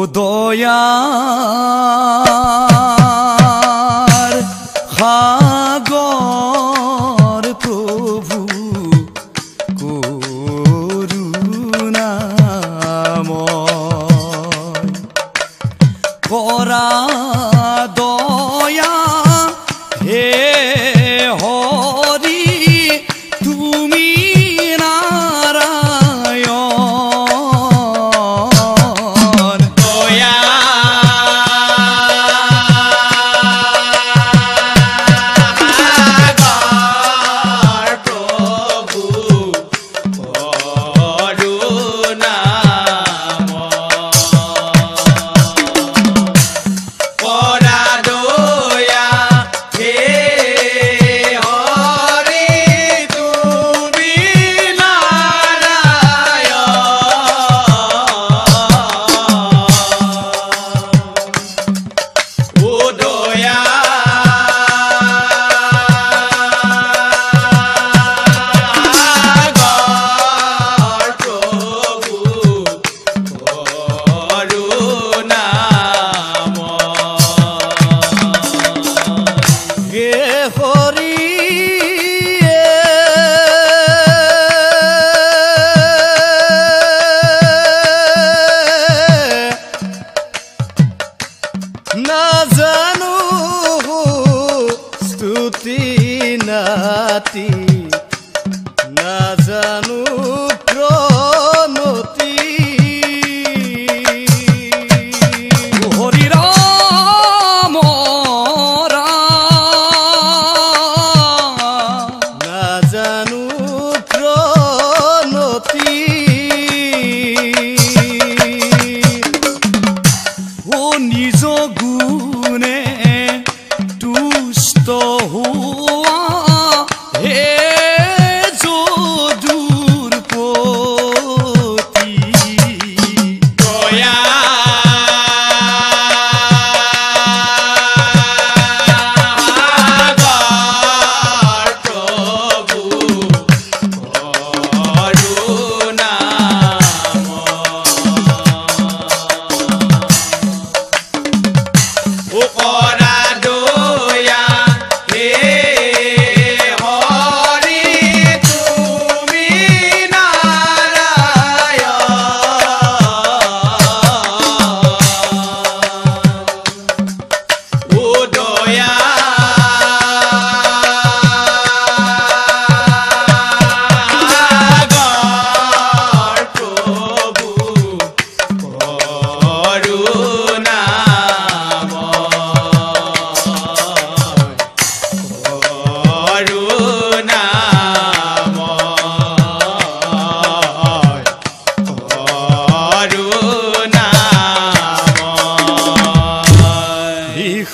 দয়াৰ সাগৰ প্ৰভু কৰুণাময় কৰা দয়া হে হৰি তুমি নাৰায়ণ দয়া নাজানো স্তুতি নাতি নাজানো প্ৰণতি হৰি ৰাম নাজানো প্ৰণতি নিজ গুণে তুষ্ট হোৱা হে যদুৰ পতি দয়া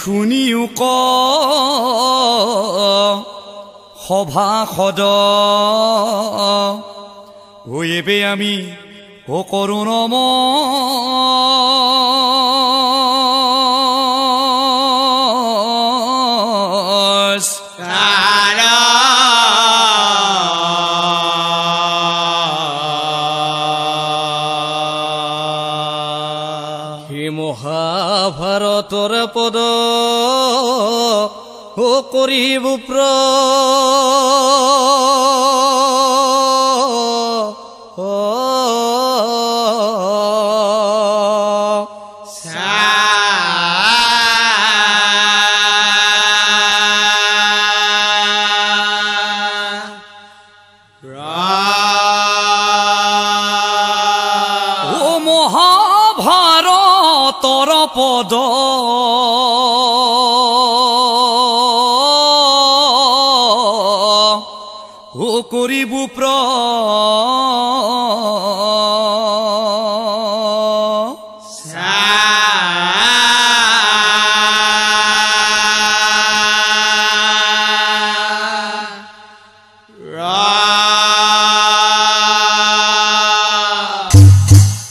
শুনিও ক সভাসদ ওয়েবে আমি ও কৰুণম মহাভাৰতৰ পদ ও কৰিব প্ৰ ভাৰতৰ পদ ও কৰিব প্ৰ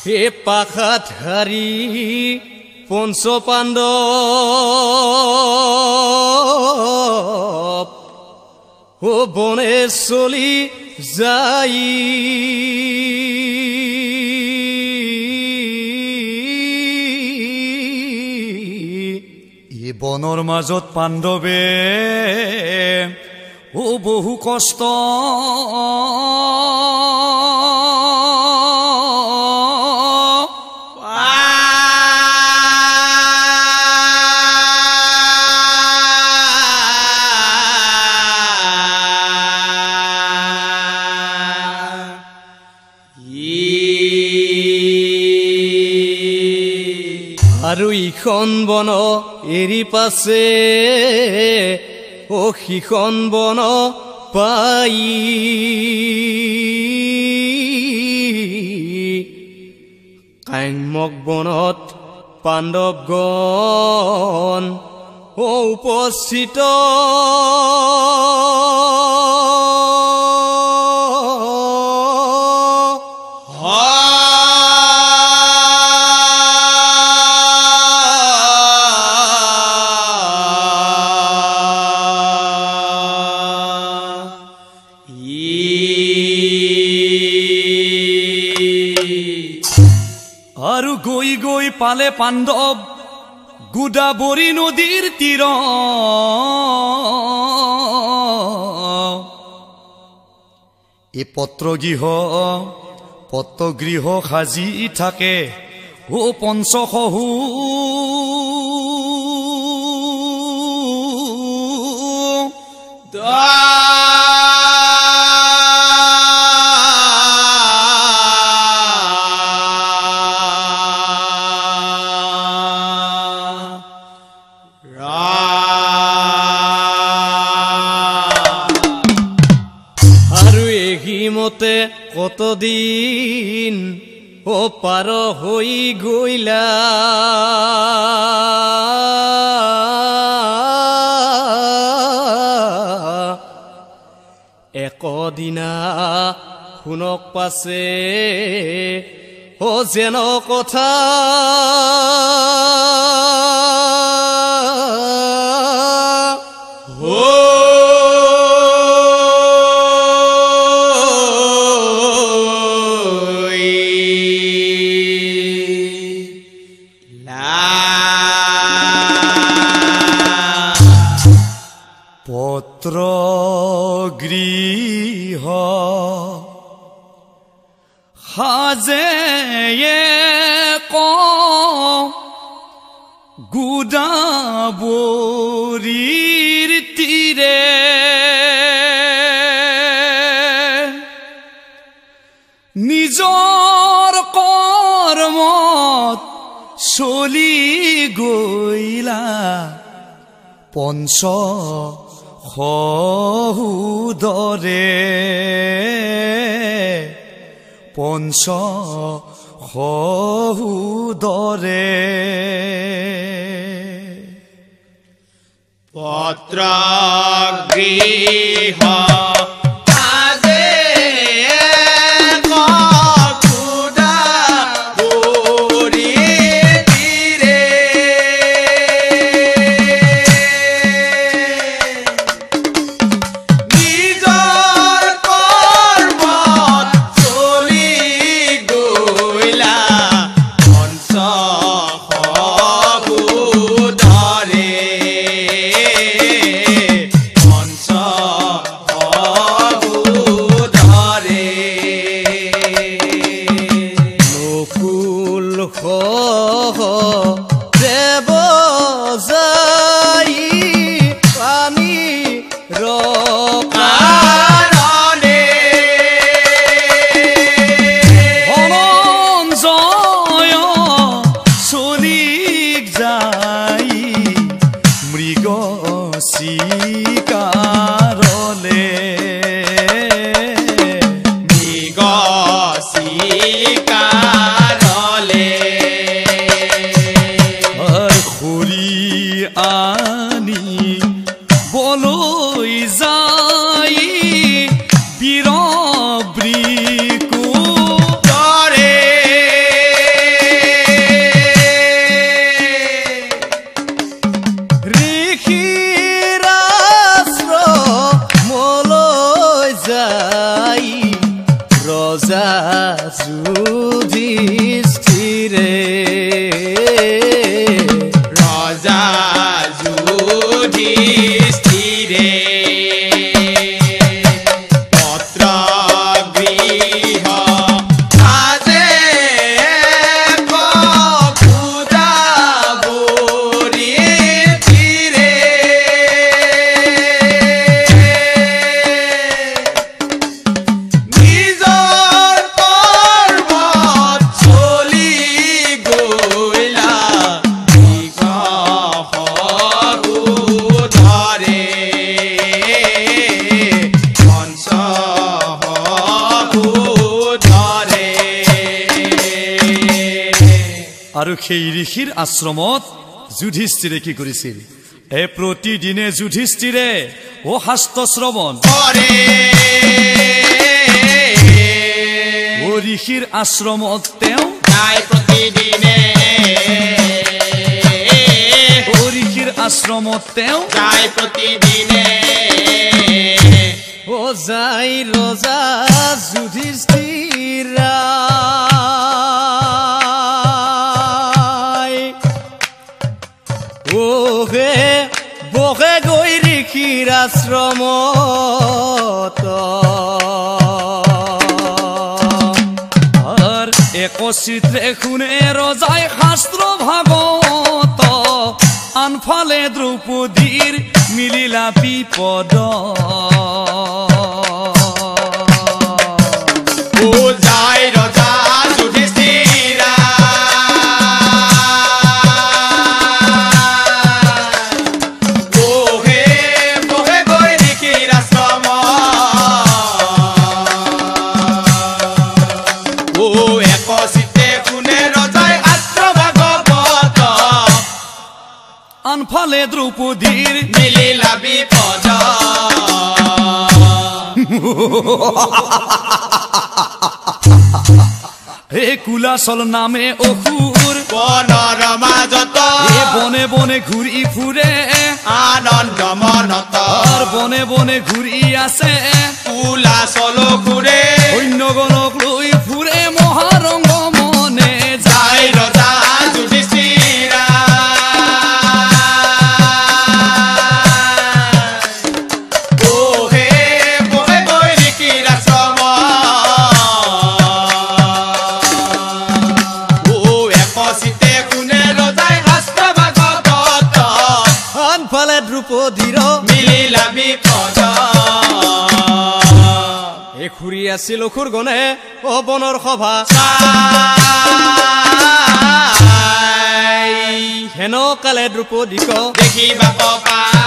হে পাখাধাৰী পঞ্চ পাণ্ডৱ ও বনে চলি যাই বনৰ মাজত পাণ্ডৱে বহু কষ্ট আৰু ইখন বন এৰি পাছে সিখন বন পাই কাম্যক বনত পাণ্ডৱগণ উপস্থিত আৰু গৈ গৈ পালে পাণ্ডৱ গোদাবৰী নদীৰ তীৰ এই পত্ৰগৃহ সাজি থাকে পঞ্চশহু মতে কতদিন পাৰ হৈ গইলা একদিনা শুনক পাছে যেন কথা পত্ৰগৃহ সাজে গোদাবৰীৰ তীৰে নিজৰ কৰ্মত চলি গইলা পঞ্চশহুদৰে পত্ৰগৃহ যুধিষ্ঠিৰে ৰজা আৰু সেই ঋষিৰ আশ্ৰমত যুধিষ্ঠিৰে কি কৰিছিল প্ৰতিদিনে যুধিষ্ঠিৰে ও শাস্ত্ৰ শ্ৰৱণ ও ঋষিৰ আশ্ৰমত তেওঁ প্ৰতিদিনে ও ঋষিৰ আশ্ৰমত তেওঁ প্ৰতিদিনে ও যাই ৰজা যুধিষ্ঠিৰা হে বহে গৈ ঋষিৰ আশ্ৰমত একচিত্ৰে শুনে ৰজাই শাস্ত্ৰ ভাগৱত আনফালে দ্ৰৌপদীৰ মিলিলা বিপদ যায় ৰজা যুধিষ্ঠিৰা আনফালে দ্ৰৌপদীৰ মিলিলা বিপদ হে কুলাচল নামে অসুৰ বনৰ মাজত বনে বনে ঘূৰি ফুৰে আনন্দ মনত বনে বনে ঘূৰি আছে কুলাচল ঘূৰে সৈন্যগণক লৈ ফুৰে মহাৰংগ মনে যায় ৰজা যুধিষ্ঠিৰা দ্ৰৌপদীৰ মিলিলা বিপদ ঘূৰি আছিল অসুৰ গণে অ বনৰ সভা হেন কালে দ্ৰৌপদীক দেখিবা পাই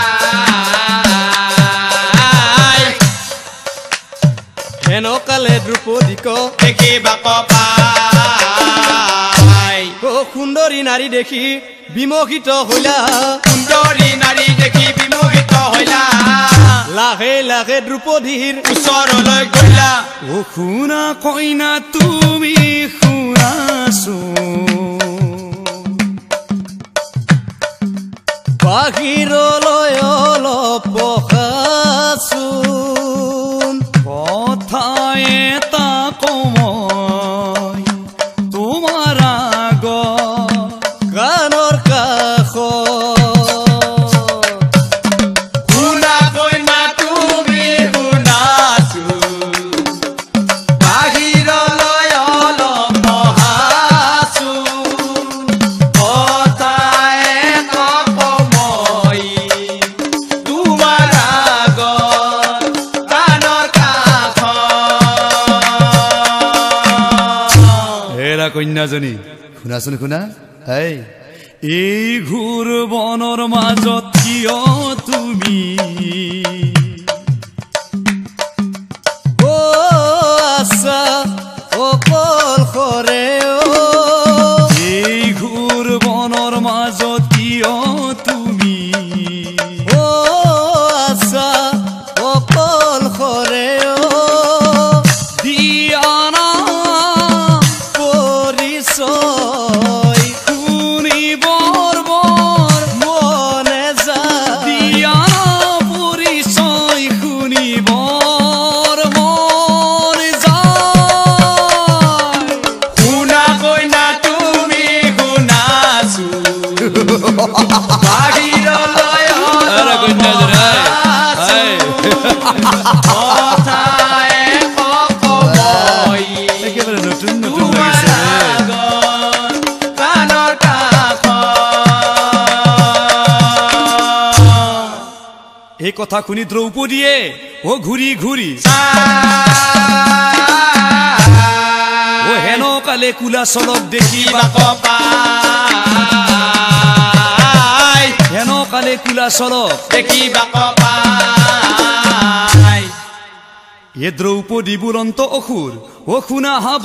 হেন কালে দ্ৰৌপদীক দেখিবা পাই অ সুন্দৰী নাৰী দেখি বিমোহিত হইলা সুন্দৰী নাৰী দেখি বিমোহিত হইলা লাহে লাহে দ্ৰৌপদীৰ ওচৰলৈ গলা ও শুনা কইনা তুমি শুনাচোন বাহিৰলৈ অলপ বহাচোন কথা এটা কমই তোমাৰ আগত গানৰ কাষ শুনা কইনা তুমি শুনাচোন বাহিৰলৈ অলপ বহাচোন কথা এটা কমই তোমাৰ আগত গানৰ কাষ হেৰা কন্যাজনী শুনাচোন শুনা এই ঘূৰ বনৰ মাজত কিয় তুমি অ আছা অকলশৰে এই ঘূৰ বনৰ মাজত কিয় তুমি অ আছা অকলশৰে দিয়ানা পৰিচয় শুনিবৰ বৰ মনে যায় দিয়ানা পৰিচয় শুনিবৰ মন যায় শুনা কইনা তুমি শুনাচোন বাহিৰলৈ হেৰা কন্যাজনী কথা এক কমই একেবাৰে নতুন নতুন তোমাৰ লাগিছে আগত গানৰ কাষ এই কথা শুনি দ্ৰৌপদীয়ে ও ঘূৰি ঘূৰি ও হেন কালে কুলাচলক দেখিবা পাই হেন কালে কুলাচলক দেখিবা পাই এ দ্ৰৌপদী বুৰন্ত অসুৰ ও শুনা হাব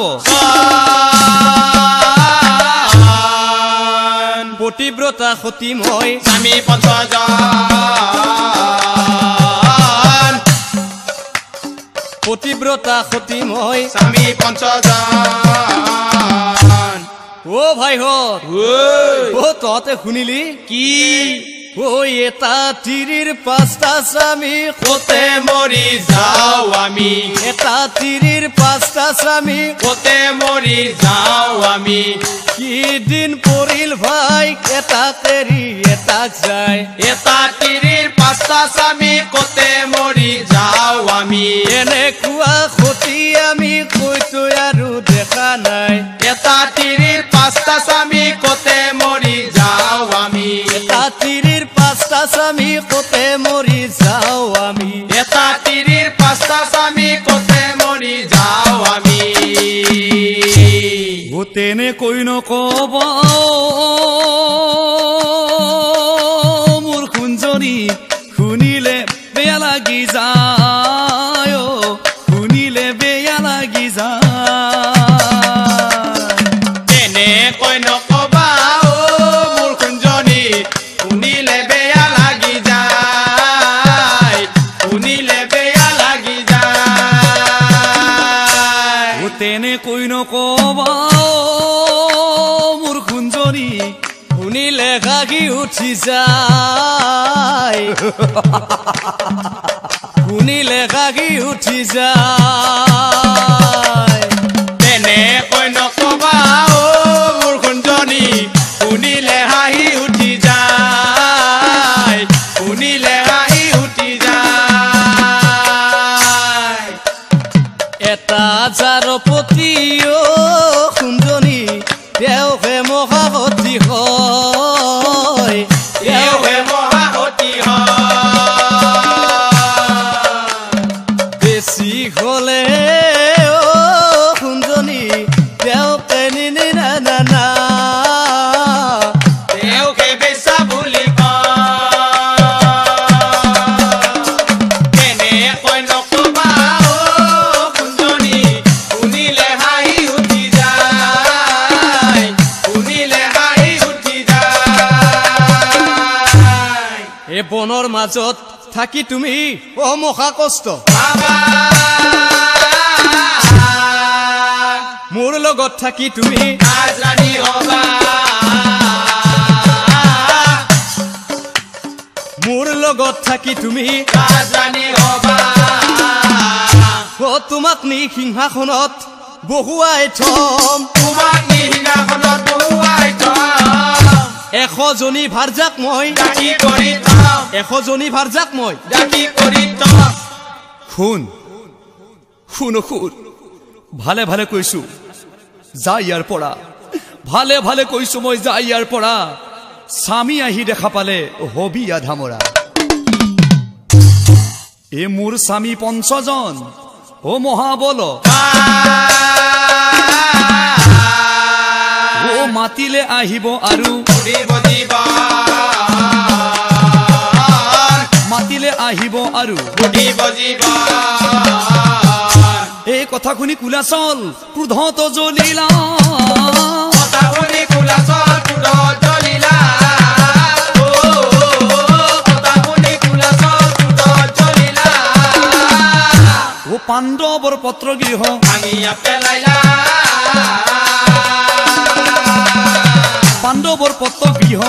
পতিব্ৰতা সতী মই স্বামী পঞ্চজন পতিব্ৰতা সতী মই স্বামী পঞ্চজন ও ভাইহঁত ও তহঁতে শুনিলি কি ও এটা তিৰিৰ পাঁচটা স্বামী কতে মৰি যাওঁ আমি এটা তিৰিৰ পাঁচটা স্বামী কতে মৰি যাওঁ আমি কি দিন পৰিল ভাই এটাক এৰি এটাক যায় এটা তিৰিৰ পাঁচটা স্বামী কতে মৰি যাওঁ আমি এনেকুৱা সতী আমি কৈতো আৰু দেখা নাই এটা তিৰিৰ পাঁচটা স্বামী কতে মৰি যাওঁ আমি এটা তিৰিৰ পাঁচটা স্বামী কতে মৰি যাওঁ আমি এটা তিৰিৰ পাঁচটা স্বামী কতে মৰি যাওঁ আমি ও তেনেকৈ নকব মোৰ কুঞ্জনী শুনিলে বেয়া লাগি যায় শুনিলে বেয়া লাগি যায় তেনেকৈ নকবা মোৰ কুঞ্জনী শুনিলে বেয়া লাগি যায় শুনিলে বেয়া লাগি যায় ও তেনেকৈ নকব মোৰ কুঞ্জনী শুনিলে ঘাগি উঠি যায় শুনিলে ঘাগি উঠি যায় তেনেকৈ নকবা মোৰ কুঞ্জনী শুনিলে হাঁহি উঠি যায় শুনিলে হাঁহি উঠি যায় এটা জাৰপতি অ কুঞ্জনী তেওঁহে মহাসতী হয় তেওঁহে মহাসতী বেছি হলে অ কুঞ্জনী তেওঁকে নিনি না না না তেওঁকে বেচা বুলি কেনেকৈ নকবা কুঞ্জনী শুনিলে হাঁহি উঠি যায় শুনিলে হাঁহি উঠি যায় এই বনৰ মাজত থাকি তুমি অমহা কষ্ট মোৰ লগত থাকি তুমি ৰাজৰাণী হবা মোৰ লগত থাকি তুমি ৰাজৰাণী হবা অ তোমাক নি সিংহাসনত বহুৱাই থম তোমাক নি সিংহাসনত বহুৱাই থম 100 জনী ভাৰজাক মই ডাকি কৰি থম 100 জনী ভাৰজাক মই ডাকি কৰি থম শুন শুন শুন ভালে ভালে কৈছো যা ইয়াৰ পৰা ভালে ভালে কৈছো মই যা ইয়াৰ পৰা স্বামী আহি দেখা পালে হবি আধামৰা এ মোৰ স্বামী পঞ্চজন ও মহাবল ও মাতিলে আহিব আৰু মাতিলে আহিব আৰু এই কথা শুনি কুলাচল ক্ৰোধত জ্বলিলা ও পাণ্ডৱৰ পত্ৰ গৃহ পাণ্ডৱৰ পত্ৰ গৃহ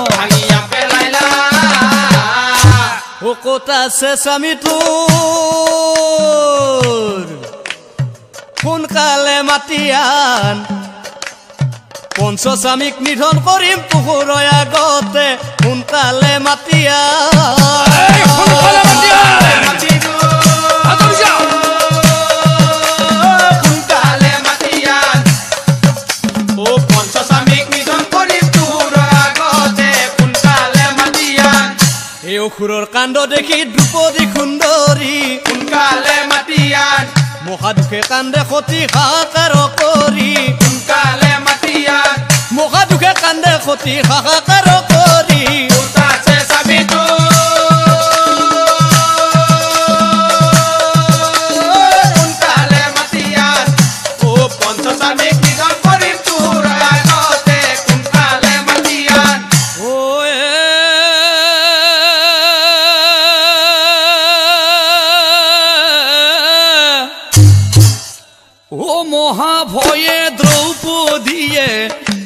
ও ক'ত আছে স্বামী তোৰ সোনকালে মাতি আন পঞ্চস্বামীক নিধন কৰিম পুখুৰৰ আগতে সোনকালে মাতি এই অসুৰৰ কাণ্ড দেখি দ্ৰুপদী সুন্দৰী সোনকালে মাতি আন মহাদুখে কান্দে সতী হাহাকাৰ কৰি সোনকালে মাতি আন মহাদুখে কান্দে সতী হাহাকাৰ কৰি আছে চাবিটো সোনকালে মাতি আন ও পঞ্চস্বামীক নিধন কৰিম তোৰ আগতে সোনকালে মাতি আন ও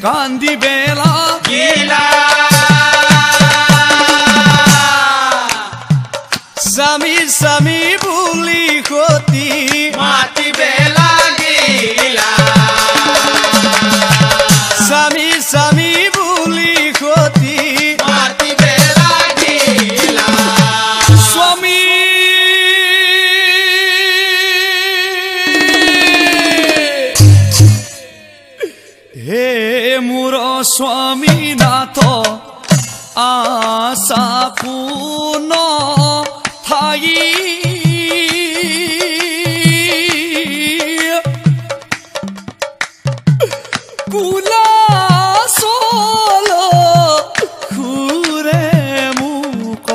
কান্দি বেলা গিলা স্বামী স্বামী বুলি সতী মাতি বেলা গিলা স্বামী স্বামী বুলি সতী মাতি বেলা গিলা স্বামী হে মোৰ স্বামীনাথ আশা কোন ঠাই কুলাচল খুৰে মোক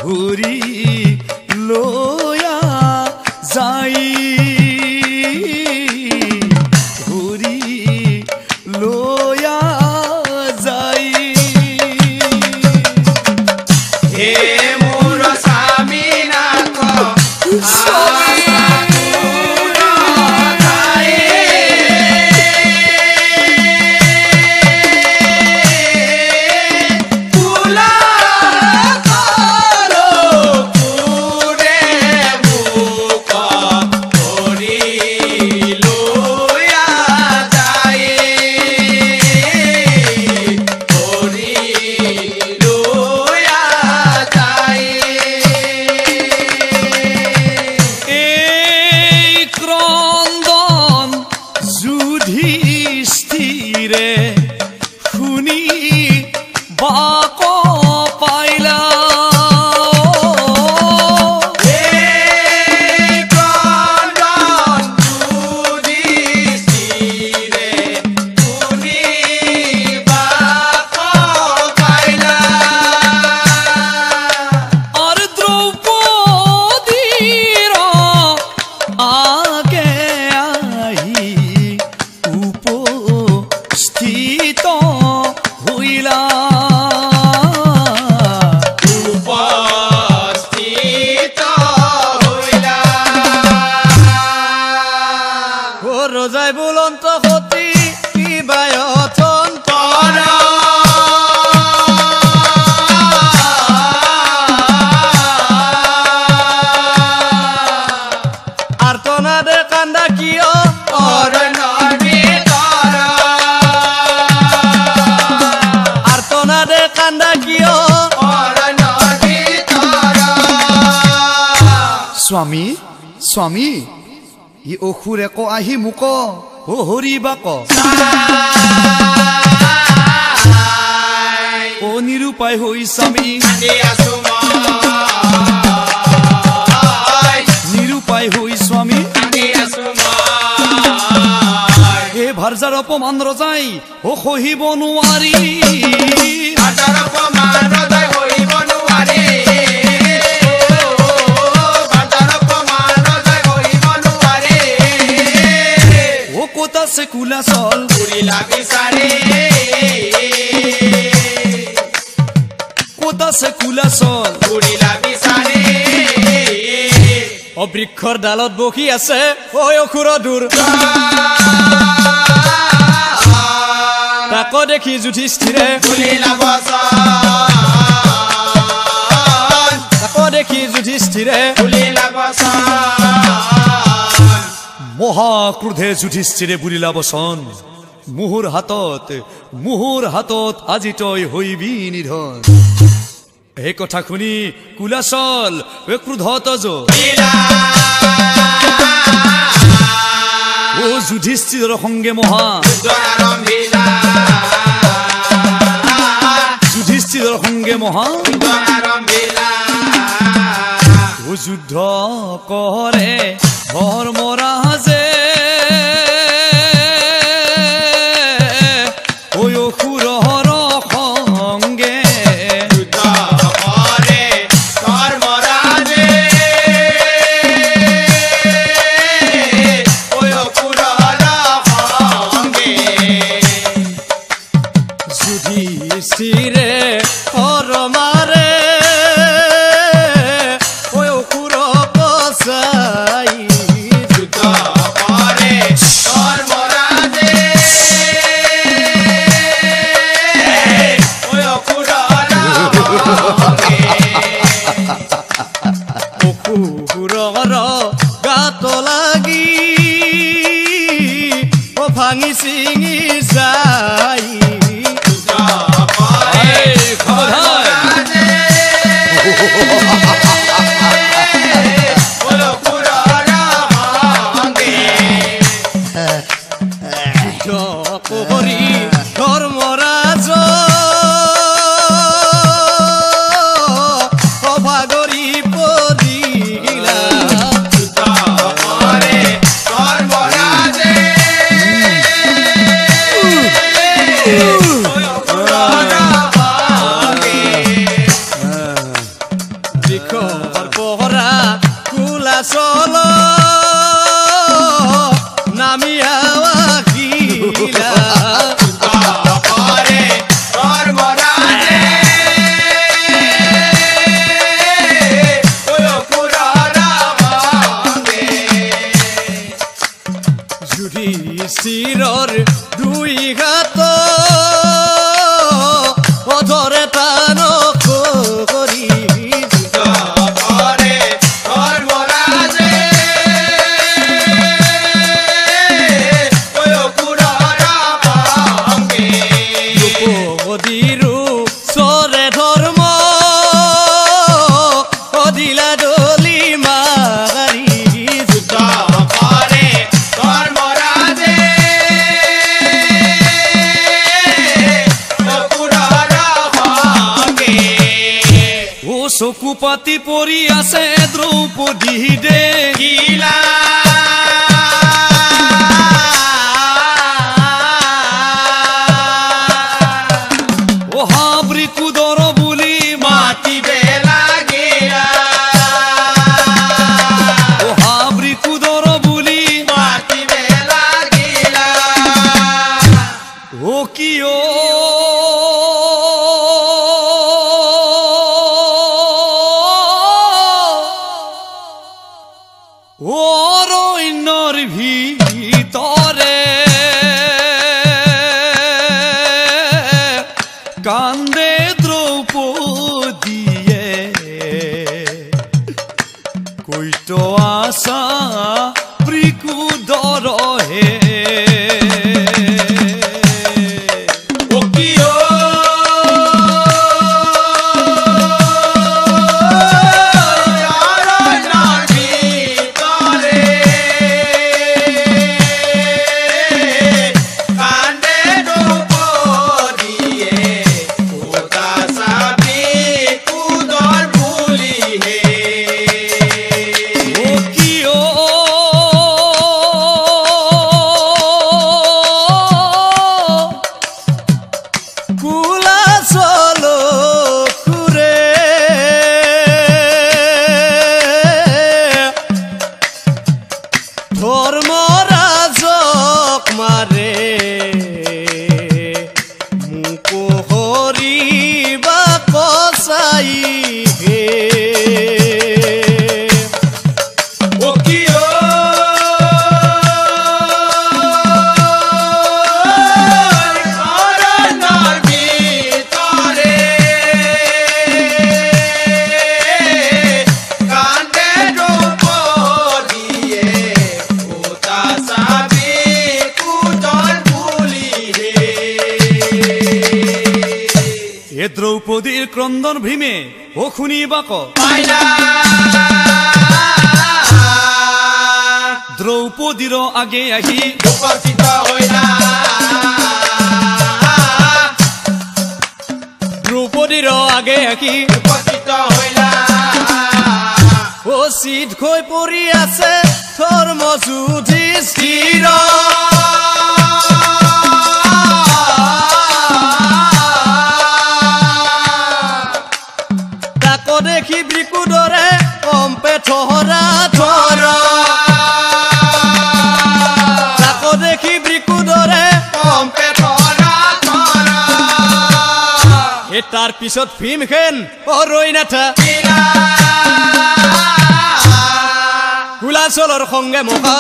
ঘূৰি লয়া যাই ঘূৰি লয়া যাই হে মোৰ স্বামীনাথ শুনি বাক পাইলা আর দ্রৌপদীর আগে আহি উপস্থিত হইলা ও রোজাই বুলন্ত সতী কিবায়তন আর্তনাদে কান্দা কিয় আর্তনাদে কান্দা কিয় স্বামী স্বামী ই অসুৰে ক আহি মোক অ হৰি বাক অ নিৰূপায় হৈ স্বামী নিৰূপায় হৈ স্বামী হে ভাৰ্যাৰ অপমান ৰজাই অ সহিব নোৱাৰি ও ক'ত আছে কুলাচল ক'ত আছে কুলাচল অবৃক্ষৰ ডালত বহি আছে ঐ অসুৰ দূৰ তাক দেখি যুধিষ্ঠিৰে তাক দেখি যুধিষ্ঠিৰে মহাক্ৰোধে যুধিষ্ঠিৰে বুলিলা বচন মুহুৰ হাতত আজি তই হৈবি নিধন এই কথা শুনি কুলাচল ক্ৰোধত ও যুধিষ্ঠিৰৰ সংগে মহা যুধিষ্ঠিৰৰ সংগে মহা ও যুদ্ধ কৰে ধৰ্মৰাজে ঐ অসুৰৰ সংগে যুধিষ্ঠিৰে মাৰে ঐ অসুৰ কচাই চকু পাতি পৰি আছে দ্ৰৌপদী গিলা অহা বৃকুদৰ বুলি মাতিবে লাগিলা অহা বৃকুদৰ বুলি মাতিবে লাগিলা ও কিয় অৰণ্যৰ ভিতৰে কান্দে দ্ৰৌপদীয়ে কৈত আছা বৃকুদৰহে ধৰ্মৰাজক মাৰে মোকো হৰিবা কচাই হে এ দ্ৰৌপদীৰ ক্ৰন্দন ভীমে ও শুনিবা ক দ্ৰৌপদীৰ আগে আহি উপস্থিত হইলা দ্ৰৌপদীৰ আগে আহি উপস্থিত হইলা ও চিত হৈ পৰি আছে ধৰ্মযুধিষ্ঠিৰ তাকো দেখি বৃকুদৰে কম্পে থৰা থৰ তাকো দেখি বৃকুদৰে কম্পে ধৰা ধৰা তাৰ পিছত ভীমসেন অৰৈনাথা কুলাচলৰ সংগে মহা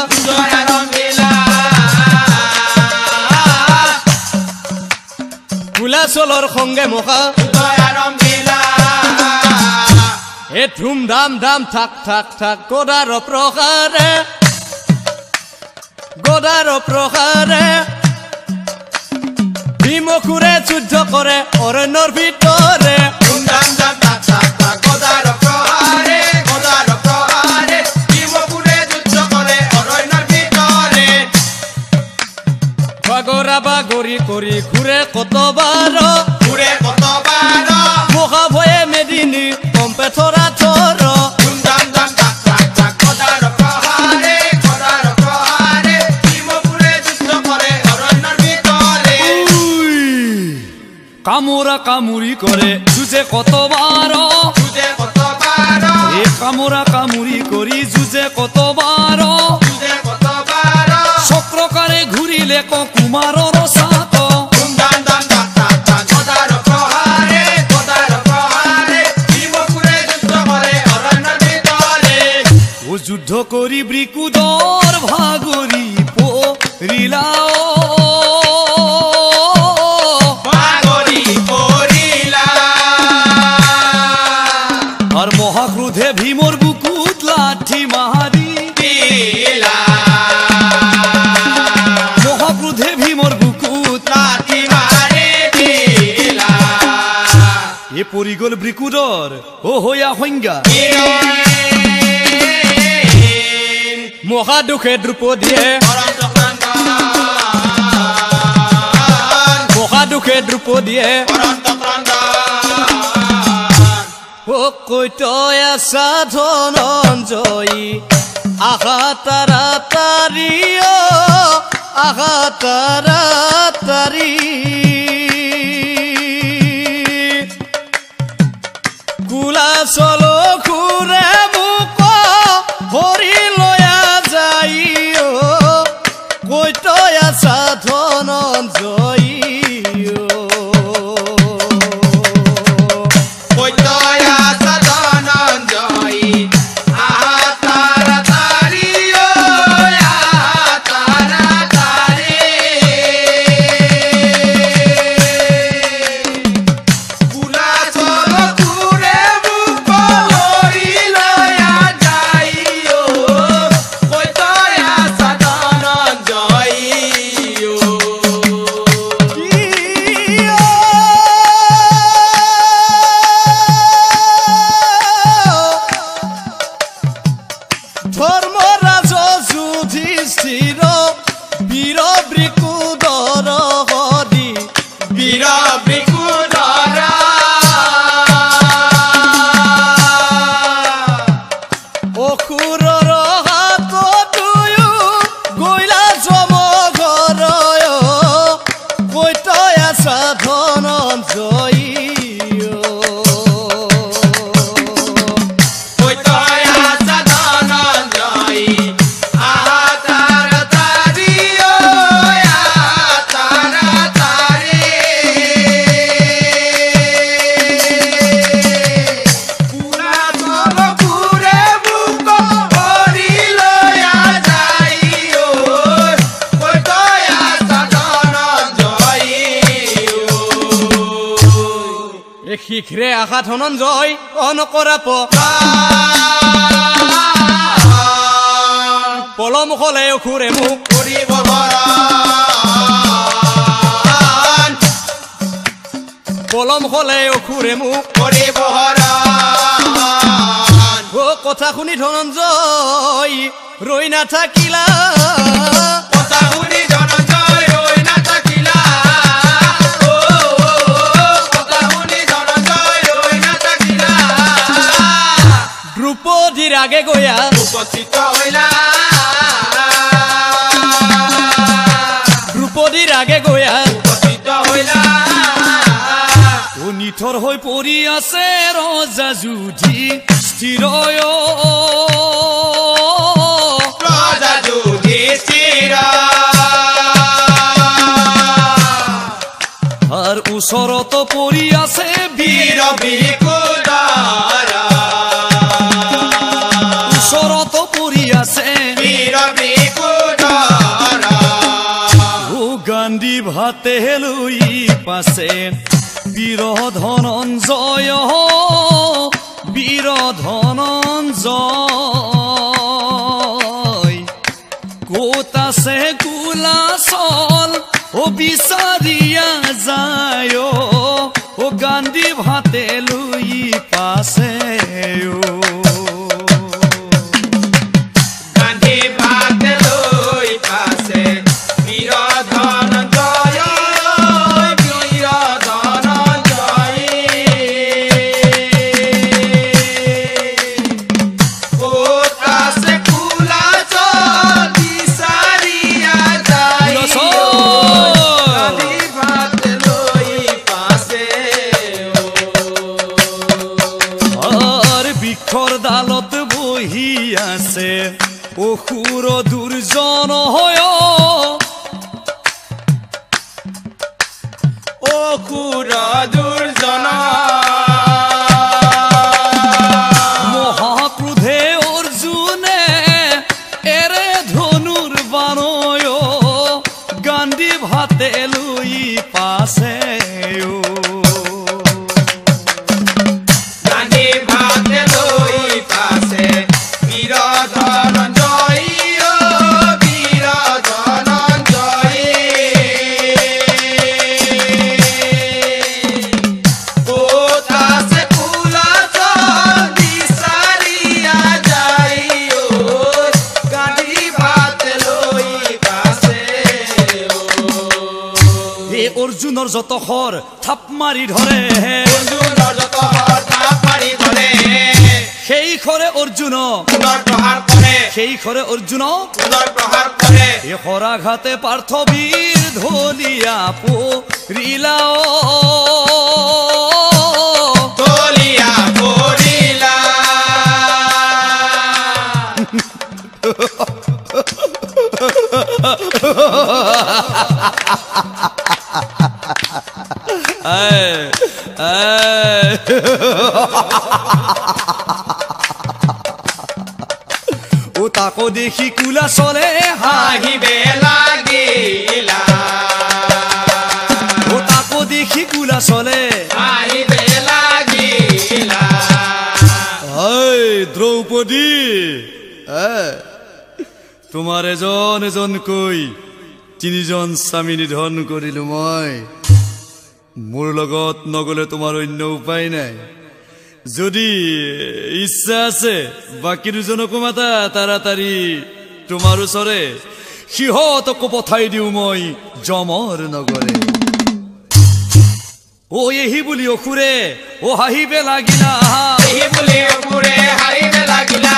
কুলাচলৰ সংগে মহা এ ধুম ধাম ধাম থাক থাক থাক গদাৰ প্ৰসাৰে ভীমসুৰে যুদ্ধ কৰে অৰণ্যৰ ভিতৰে বাগৰা বাগৰি কৰি ঘূৰে কতবাৰ মহা ভয়ে মেদিনী কম্পে থৰা থৰ কামোৰা কামুৰি কৰে যুঁজে কতবাৰ এই কামোৰা কামুৰি কৰি যুঁজে কতবাৰ চক্ৰকাৰে ঘূৰিলে ক কুমাৰৰ চাত ও যুদ্ধ কৰি বৃকুদৰ ভাগৰি পৰিলা আৰ মহাক্ৰোধে ভীমৰ বুকুত লাঠি মাৰি মহাক্ৰোধে ভীমৰ বুকুত লাঠি মাৰি এ পৰি গল বৃকুদৰ ও হইয়া সংজ্ঞা মহা দুখে দ্রৌপদীয়ে মহা দুখে দ্রৌপদীয়ে ও কইতই আছা ধনঞ্জয়ী আহা তাড়াতাড়ি ও আহা তাড়াতাড়ি কুলা চলো ঘুরে মুক হরি লয়া যাই ও কইতই আছা ধনঞ্জয়ী ধর্মরাজ যুধিষ্ঠির বীর বৃকুদর হরি বীর বৃকুদর অসুৰৰ হাত দুয়ো গৈলা যমঘৰ কৈতই আছা ধনঞ্জয়ী শীঘ্ৰে আহা ধনঞ্জয় অনকৰা পলমুখলে অসুৰে মোক কৰিব হৰণ পলমুখলে অসুৰে মোক কৰিব হৰণ ও কথা শুনি ধনঞ্জয় ৰৈ নাথাকিলা কথা শুনি ধনঞ্জয় ৰৈ নাথাকিলা দ্ৰৌপদীৰ আগে গয়া উপস্থিত হইলা দ্ৰৌপদীৰ আগে গয়া উপস্থিত হইলা ও নিথৰ হৈ পৰি আছে ৰজা যুধিষ্ঠিৰ ৰজা যুধিষ্ঠিৰ আৰ ওচৰত পৰি আছে বীৰ বৃকুদৰ ওচৰত পৰি আছে বীৰ বৃকুদৰ ও গান্ধী ভাতে লৈ পাছে বীৰ ধনঞ্জয় বীৰ ধনঞ্জয় ক'ত আছে কুলাচল ও বিচাৰিয়া যায় ও গান্ধী ভাতে লৈ পাছে গান্ধী ভাত লৈ পাছে বীৰ ধনঞ্জয় বীৰ ধনঞ্জয় ক'ত আছে কুলাচল বিচাৰিয়া যায় গান্ধী ভাত লৈ পাছে আৰ বৃক্ষৰ ডালত বহি আছে অসুৰ দুৰ্জন হয় অসুৰ দুৰ্জন মহাক্ৰোধে অৰ্জুনে এৰে ধনুৰ বানয় গান্ধী ভাতে লই পাছে গান্ধী ভাত লৈ পাছে বীৰ ধনঞ্জয় বীৰ ধনঞ্জয় ক'ত আছে কুলাচল বিচাৰিয়া যায় গান্ধী ভাত লৈ পাছে এ অৰ্জুনৰ যত খৰ থাপ মাৰি ধৰে অৰ্জুনৰ যত হৰ থাপ মাৰি ধৰে অৰ্জুন পুনৰ প্ৰহাৰ কৰে সেই খৰে অৰ্জুন পুনৰ প্ৰহাৰ কৰে এ হৰাঘাতে পাৰ্থবীৰ ধলিয়া পৰিলা ধলিয়া পৰিলা ও তাকো দেখি কুলা চলে হাঁহিবে লাগিলা ও তাকো দেখি কুলা চলে হাঁহিবে লাগিলা দ্রৌপদী তোমাৰ এজন এজনকৈ তিনিজন স্বামী নিধন কৰিলো মই মোৰ লগত নগলে তোমাৰ অন্য উপায় নাই যদি ইচ্ছা আছে বাকী দুজনকো মাতা তাড়াতাড়ি তোমাৰ ওচৰে সিহঁতকো পঠাই দিওঁ মই যমৰ নগৰে ও এহি বুলি অসুৰে ও হাঁহিবে লাগিলা এই বুলি অসুৰে হাঁহিবে লাগিলা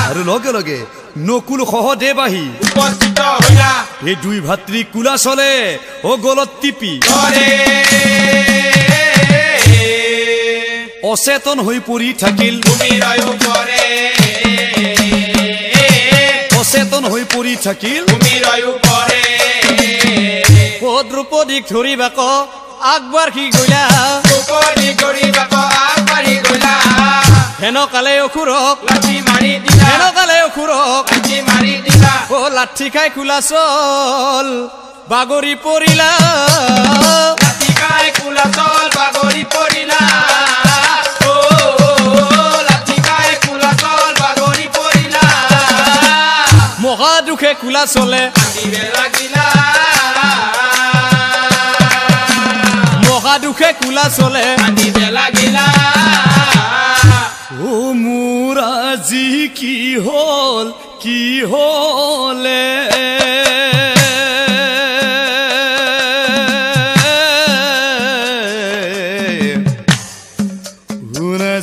আৰু লগে লগে নকুল সহদেৱাহী উপস্থিত হইলা এই দুই ভাতৃ কুলা চলে ও গলত টিপি কৰে অচেতন হৈ পৰি থাকিল ভূমিৰয়ো কৰে অচেতন হৈ পৰি থাকিল ভূমিৰয়ো কৰে ও দ্ৰৌপদীক ধৰিবাক আগবাঢ়ি গলা উপৰি কৰিবাক আগবাঢ়ি গলা হেনকালে অসুৰক লাঠি মাৰি দিলা হেনকালে অসুৰক লাঠি মাৰি দিলা ও লাঠি খাই খোলা চল বাগৰি পৰিলা লাঠি খাই কুলা চল বাগৰি পৰিলা ও লাঠি খাই কুলা চল বাগৰি পৰিলা মহা দুখে খোলা চলে কান্দিবে লাগিলা মহা দুখে খোলা চলে কান্দিবে লাগিলা ও মোৰ আজি কি হ'ল কি হলে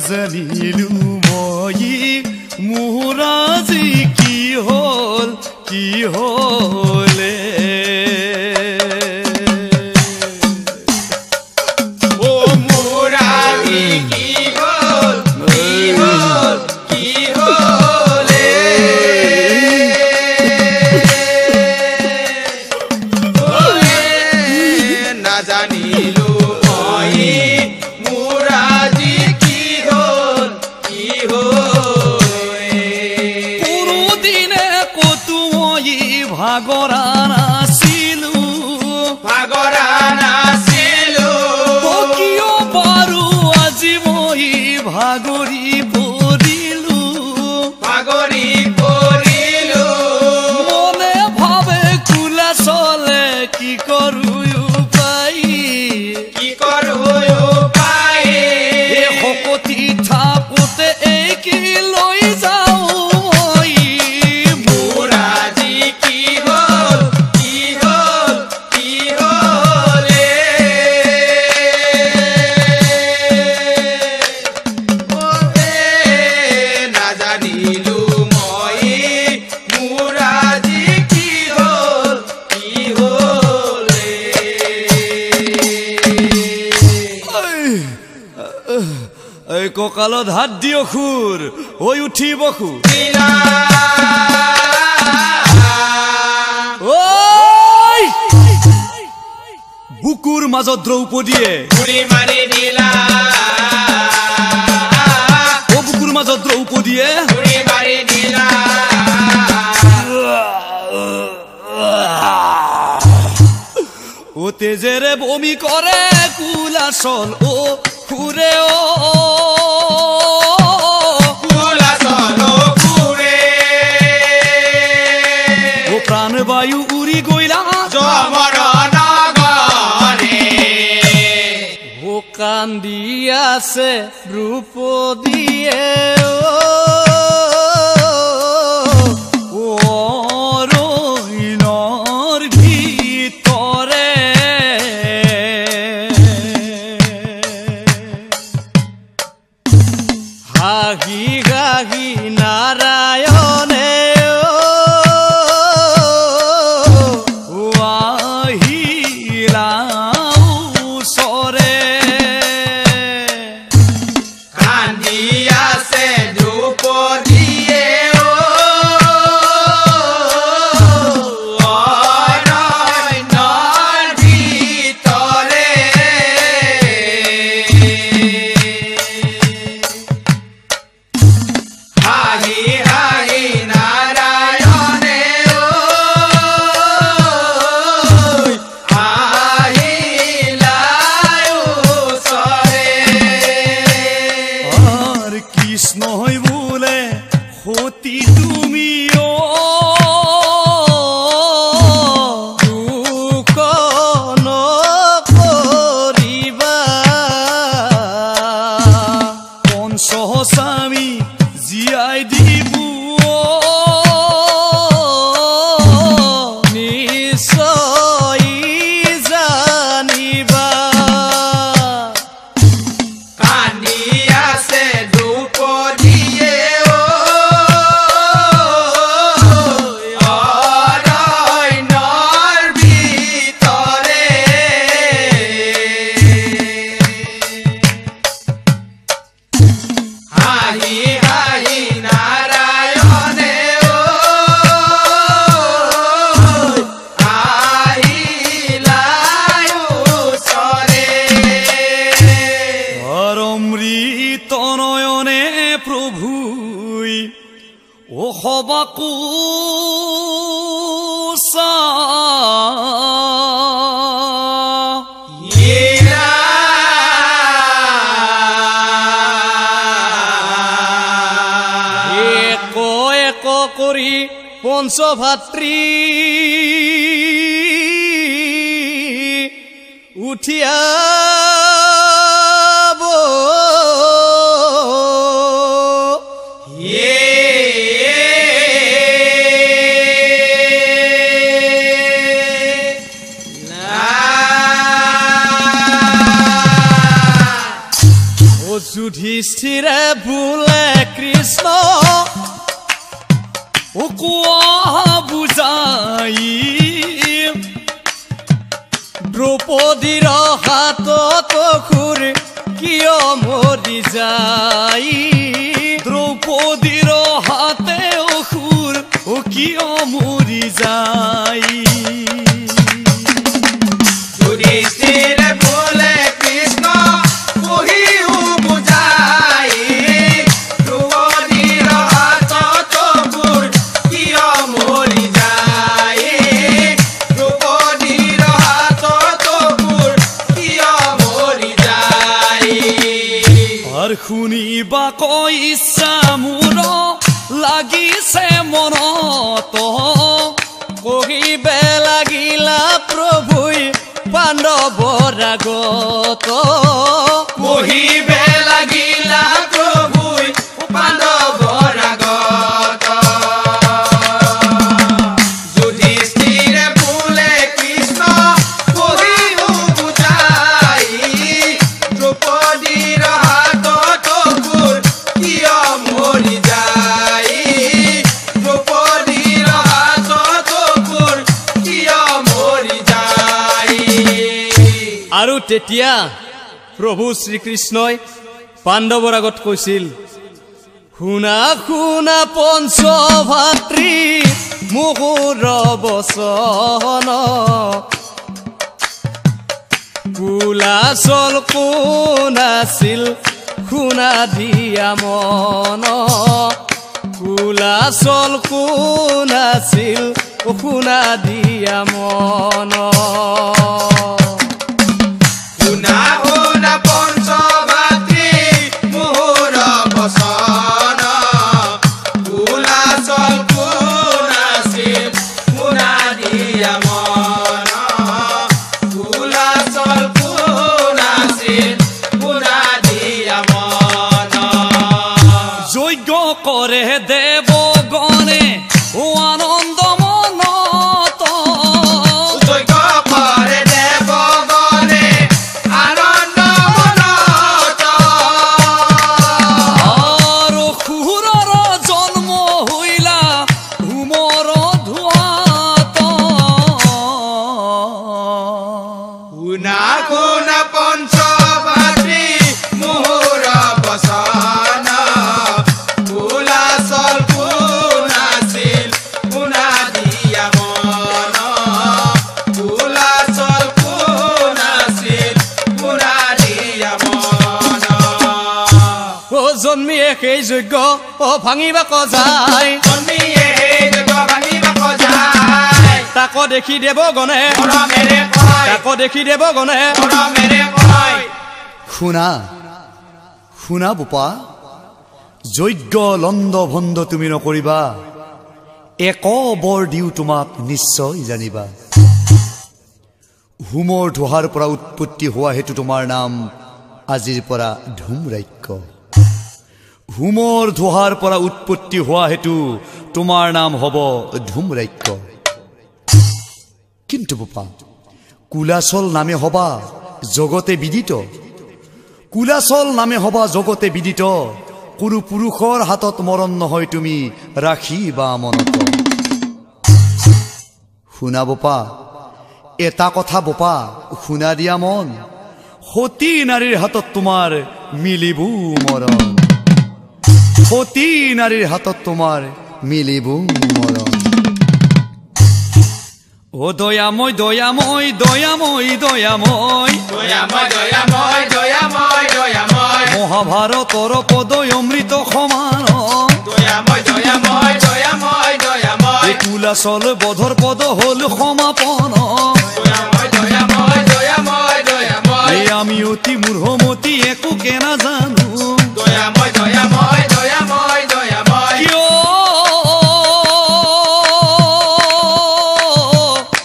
জানিলো মই মোৰ আজি কি হ'ল কি হলে ও মোৰ আজি কি হ'ল কি হ'ল কি হ'লে নাজানিলো মই মোৰ আজি কি হ'ল কি হ'লে কোনোদিনে কতো মই ভাগৰা নাছিলো ভাগৰা নাছিলো কিয় বাৰু আজি মই ভাগৰি পৰিলো ভাগৰি পৰিলো মনে ভাবে কুলা চলে কি কৰো উপায় কি কৰো উপায় এ শকতি থাকোতে এই কি লৈ যাওঁ মই মোৰ আজি কি হ'ল কি হ'ল কি হ'লে নাজানিলো মই মোৰ আজি কি হ'ল কি হ'লে এই কঁকালত হাত দি অসুৰ হৈ উঠি বসু দিলা ঐ বুকুৰ মাজত দ্ৰৌপদীয়ে ঘূৰি মাৰি দিলা ও বুকুৰ মাজত দ্ৰৌপদীয়ে ঘূৰি মাৰি দিলা ও তেজেৰে বমি কৰে কুলা চল ও খুৰে ও কুলা চলো ঘূৰে ও প্ৰাণবায়ু উৰি গইলা যমৰ নগৰে ও কান্দি আছে দ্ৰৌপদীয়ে ও অৰণ্যৰ ভিতৰে আহি গাহি নাৰায়ণে পঞ্চভাত্ৰী উঠিয়াব যুধিষ্ঠিৰে বোলে কৃষ্ণ বুজাই দ্ৰৌপদীৰ হাতত অসুৰ কিয় মৰি যায় দ্ৰৌপদীৰ হাতে অসুৰ কিয় মৰি যায় শুনিবা কৈ ইচ্ছা মোৰ লাগিছে মনত কহিবে লাগিলা প্ৰভুই পাণ্ডৱৰ আগত কহিবে লাগিলা প্ৰভুই পাণ্ডৱৰ আগত যুধিষ্ঠিৰে বোলে কৃষ্ণ কহিও বুজাই দ্ৰৌপদীৰ আৰু তেতিয়া প্ৰভু শ্ৰীকৃষ্ণই পাণ্ডৱৰ আগত কৈছিল শুনা শুনা পঞ্চভাত্ৰী মোৰ বচন কুলাচল কোন আছিল শুনা দিয়া মন কুলাচল কোন আছিল শুনা দিয়া মন করে দেবগণে ও আনন্দ মনত যজ্ঞ করে দেবগণে আনন্দ মনত জন্মিয়ে সেই যজ্ঞ ভাঙিবা কজাই জন্মিয়ে সেই যজ্ঞ ভাঙিবা কজাই তাক দেখি দেৱগণে মৰমেৰে কয় তাক দেখি দেৱগণে মৰমেৰে কয় শুনা শুনা বোপা যজ্ঞ লণ্ড ভণ্ড তুমি নকৰিবা এক বৰ দিও তোমাক নিশ্চয় জানিবা হোমৰ ধোহাৰ পৰা উৎপত্তি হোৱা হেতু তোমাৰ নাম আজিৰ পৰা ধূমৰাক্য হোমৰ ধোহাৰ পৰা উৎপত্তি হোৱা হেতু তোমাৰ নাম হ'ব ধূমৰাক্য কিন্তু বোপা কুলাচল নামে হবা জগতে বিদিত কুলাচল নামে হবা জগতে বিদিত কোনো পুৰুষৰ হাতত মৰণ নহয় তুমি ৰাখিবা মনত শুনা বোপা এটা কথা বোপা শুনা দিয়া মন সতী নাৰীৰ হাতত তোমাৰ মিলিবু মৰণ সতী নাৰীৰ হাতত তোমাৰ মিলিবু মৰণ ও দয়াময় দয়াময় দয়াময় দয়াময় দয়াময় দয়াময় দয়াময় দয়াময় মহাভাৰতৰ পদ অমৃত সমান দয়াময় দয়াময় দয়াময় দয়াময় কুলাচল বধৰ পদ হল সমাপন দয়াময় দয়াময় দয়াময় দয়াময় আমি অতি মূৰ্খমতি একো কেনা জানো দয়াময় দয়াময় দয়াময় দয়াময় কিয়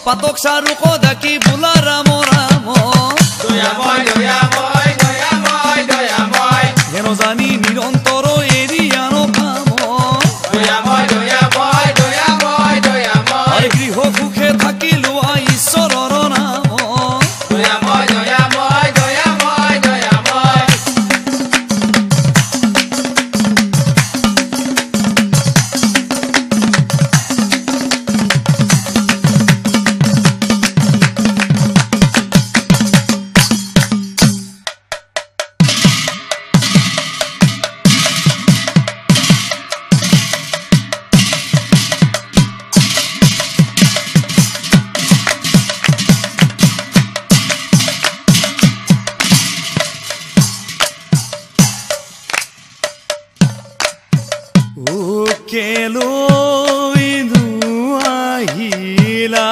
পাতক চাৰু কদাকি বোলা ৰাম ৰাম দয়াময় দয়াময় দয়াময় দয়াময় হেন জানি নিৰন্তৰ এৰিয়ানো কাম দয়াময় দয়াময় দয়াময় দয়াময় গৃহ সুখে থাকি লোৱা ঈশ্বৰৰ নাম দয়াময় দয়াময় দয়াময় দয়াময় কেলৈ আহিলা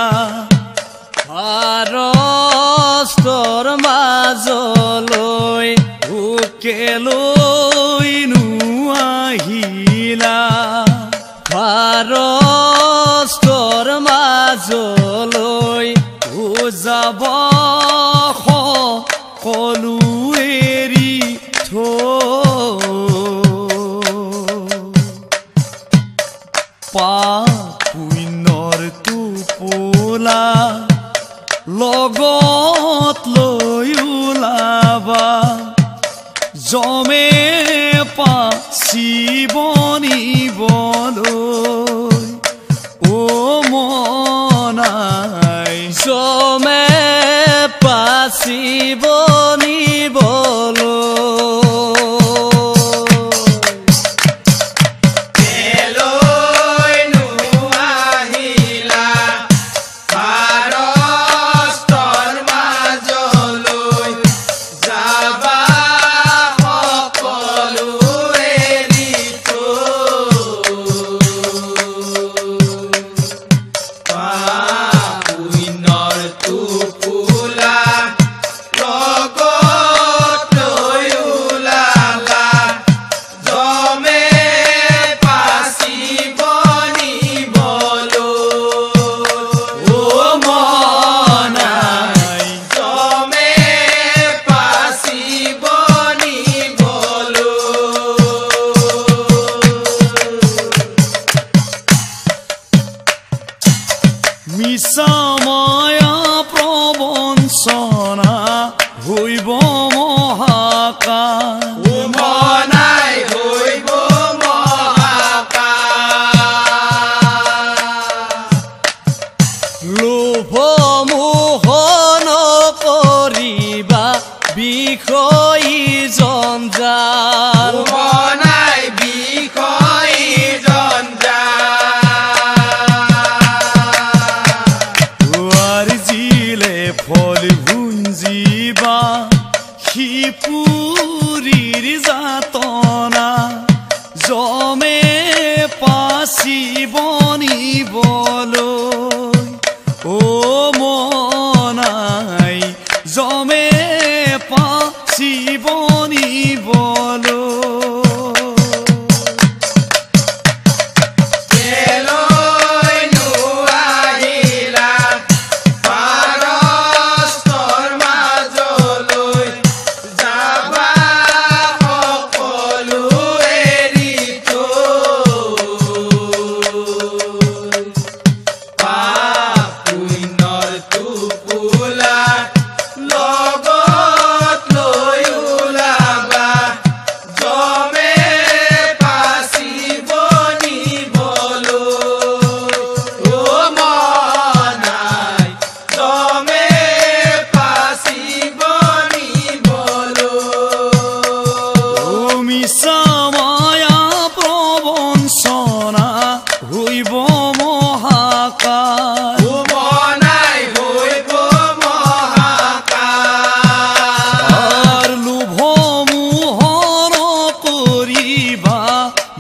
হাৰস্তৰ মাজলৈ কেলৈ আহিলা হাৰস্তৰ মাজলৈ যাব সকলো এৰি পুণ্যৰ টোপোলা লগত লৈ ওলাবা জমে পাচিবনিবলৈ ও মনাই জমে পাচিব নিবলৈ মিছামায়া প্ৰবঞ্চনা হৈব মহাকাশ উমনাই হৈব মহাকাশ লোভ মোহ নকৰিবা বিষয়ী জঞ্জাল উমনাই বিষয়ী ফল ভুঞ্জিবা সিপুৰি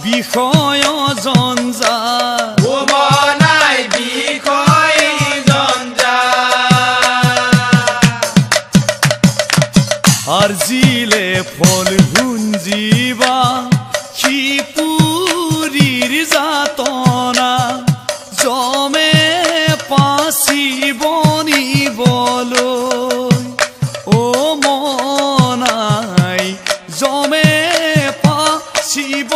বিষয় জঞ্জাল বনাই বিষয় আৰজিলে ফল হুঞ্জিবা খিপুৰীৰ যাতনা জমে পাচিব নিবলৈ ও মনাই জমে পাচিব